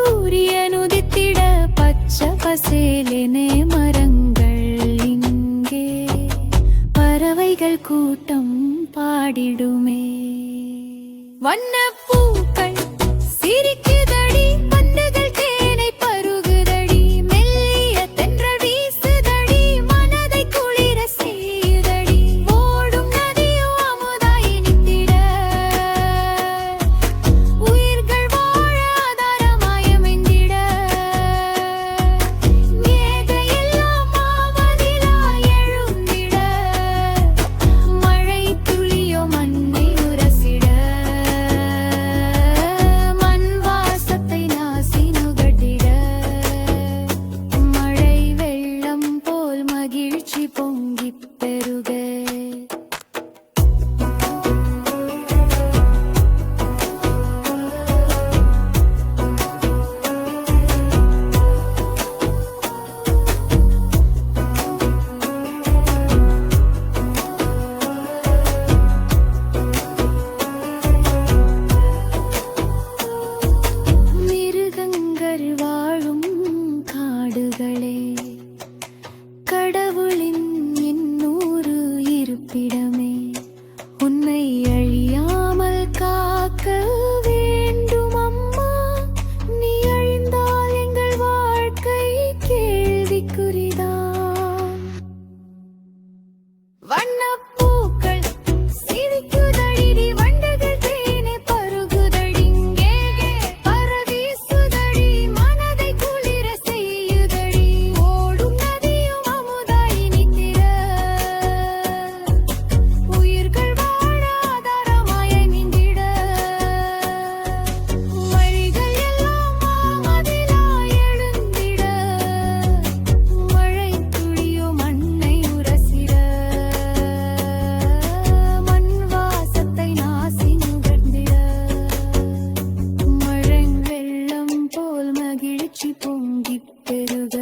சூரியன் உதித்திட பச்சை பசேலெனே மரங்கள் இங்கே பறவைகள் கூட்டம் பாடிடுமே. வண்ணப்பூக்கள் சிரிக்குதடி, பந்துகள் தேனை பருகுதடி, மெல்லிய தென்றல் வீசுதடி, மனதை குளிர செய்யுதடி. ஓடும் நதியும் அமுதாய் இனித்திட, உயிர்கள் வாழ ஆதாரமாய் அமைந்திட. மேதையெல்லாம் மாமதிலாய் எழுந்திட, மழை துளியோ மண்ணை உரசிட, மண் வாசத்தை நாசி நுகட்டிட. மழை வெள்ளம் போல் மகிழ்ச்சி பொங்கிப் பெருக. மிருகங்கள் வாழும் காடுகளே, கடவுளின் இன்னொரு இருப்பிடமே. உன்னை அழியாமல் காக்க வேண்டும் அம்மா, நீ அழிந்தால் எங்கள் வாழ்க்கை கேள்விக்குறிதான். வண்ணப்பூக்கள் சிரிக்குதடி, வண்டுகள் தேனை பருகுதடி, இங்கே பரவீசுதடி, மனதை குளிர செய்யுதடி. ஓடும் நதியும் அமுதாய் இனித்திட, உயிர்கள் வாழ ஆதாரமாய் அமைந்திட. வழிகள் எல்லாம் மாமதிலாய் எழுந்திட, மழை துளியோ மண்ணை உரசிட, மண் வாசத்தை நாசி நுகர்ந்திட. மழை வெள்ளம் போல் மகிழ்ச்சி பொங்கிப் பெருக.